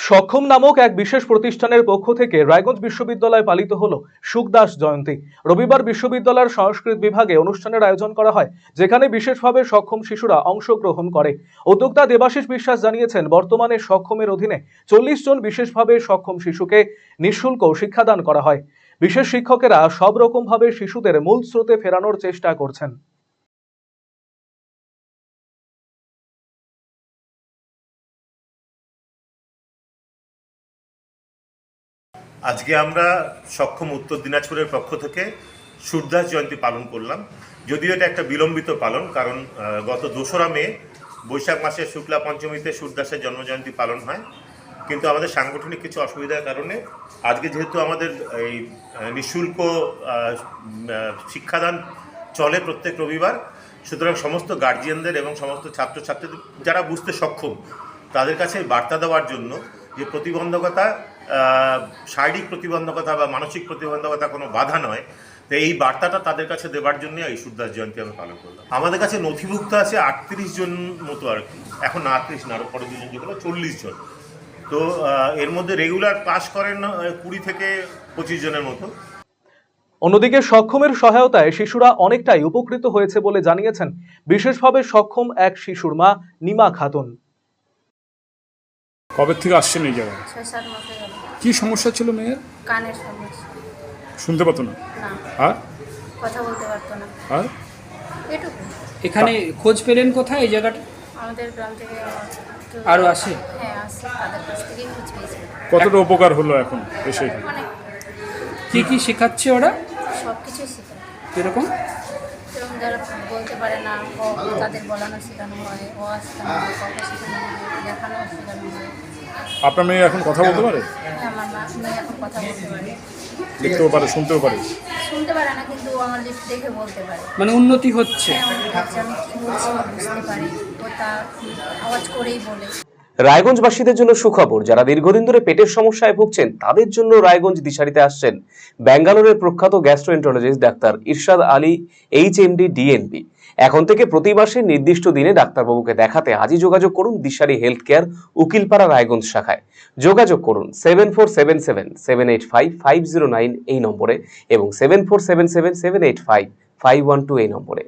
সক্ষম নামক এক বিশেষ প্রতিষ্ঠানের পক্ষ থেকে রায়গঞ্জ বিশ্ববিদ্যালয়ে পালিত হলো সুখদাস জয়ন্তী। রবিবার বিশ্ববিদ্যালয়ের সংস্কৃত বিভাগে অনুষ্ঠানের আয়োজন করা হয়, যেখানে বিশেষভাবে সক্ষম শিশুরা অংশগ্রহণ করে। উদ্যোক্তা দেবাশিস বিশ্বাস জানিয়েছেন, বর্তমানে সক্ষমের অধীনে 40 জন বিশেষভাবে সক্ষম শিশুকে নিঃশুল্ক শিক্ষাদান করা হয়। বিশেষ শিক্ষকেরা সব রকম ভাবে শিশুদের মূল স্রোতে ফেরানোর চেষ্টা করছেন। আজকে আমরা সক্ষম উত্তর দিনাজপুরের পক্ষ থেকে সুখদাস জয়ন্তী পালন করলাম। যদিও এটা একটা বিলম্বিত পালন, কারণ গত 2রা মে বৈশাখ মাসের শুক্লা পঞ্চমীতে সুখদাসের জন্মজয়ন্তী পালন হয়, কিন্তু আমাদের সাংগঠনিক কিছু অসুবিধার কারণে আজকে যেহেতু আমাদের এই নিঃশুল্ক শিক্ষাদান চলে প্রত্যেক রবিবার, সুতরাং সমস্ত গার্জিয়ানদের এবং সমস্ত ছাত্রছাত্রীদের যারা বুঝতে সক্ষম তাদের কাছে বার্তা দেওয়ার জন্য যে প্রতিবন্ধকতা, শারীরিক প্রতিবন্ধকতা বা মানসিক প্রতিবন্ধকতা কোনো বাধা নয়, তো এই বার্তাটা তাদের কাছে দেওয়ার জন্য এই সুখদাস জয়ন্তী আমি পালন করলাম। আমাদের কাছে নথিভুক্ত আছে 38 জন মতো আর কি, এখন 38 না, আরও পরে 2 জন যেগুলো 40 জন। তো এর মধ্যে রেগুলার ক্লাস করেন 20 থেকে 25 জনের মতো। অন্যদিকে সক্ষমের সহায়তায় শিশুরা অনেকটাই উপকৃত হয়েছে বলে জানিয়েছেন বিশেষভাবে সক্ষম এক শিশুর মা নিমা খাতুন। কবে থেকে আসছেন এই জায়গায়? 6-7 মাস হয়ে গেল। কি সমস্যা ছিল মেয়ের? কানের সমস্যা। শুনতে পেত না? না, আর কথা বলতে পারতো না। আর এটুকু। এখানে খোঁজ পেলেন কোথায় এই জায়গাটা? আমাদের গ্রাম থেকে আরো আসে? হ্যাঁ, আসে, তাদের কাছ থেকেই খোঁজ পেয়েছি। কতটা উপকার হলো এখন এসে? অনেক, কি কি শেখাচ্ছে ওরা? সব কিছুই শেখায়। কিরকম? যেরকম যারা বলতে পারে না, তাদের বলানো শেখানো হয়, শেখানো হয়, কথা শেখানো হয়, লেখানো শেখানো হয়। আপনার মেয়ে এখন কথা বলতে পারে? হ্যাঁ, আমার মেয়ে এখন কথা বলতে পারে। লিখতেও পারে, শুনতেও পারে? শুনতে পারে না, কিন্তু আমার লিপি দেখে বলতে পারে। মানে উন্নতি হচ্ছে? হ্যাঁ, অনেক হচ্ছে। আমি কি বলছি বুঝতে পারি, ও তা আওয়াজ করেই বলে। রায়গঞ্জবাসীদের জন্য সুখবর, যারা দীর্ঘদিন ধরে পেটের সমস্যায় ভুগছেন তাদের জন্য রায়গঞ্জ দিশারিতে আসছেন ব্যাঙ্গালোরের প্রখ্যাত গ্যাস্ট্রোএন্টারোলজিস্ট ডাক্তার ইরশাদ আলী, এইচএমডি, ডিএনবি। এখন থেকে প্রতি মাসে নির্দিষ্ট দিনে ডাক্তারবাবুকে দেখাতে আজই যোগাযোগ করুন দিশারি হেলথ কেয়ার, উকিলপাড়া, রায়গঞ্জ শাখায়। যোগাযোগ করুন 7477785509 এই নম্বরে এবং 7477785512 এই নম্বরে।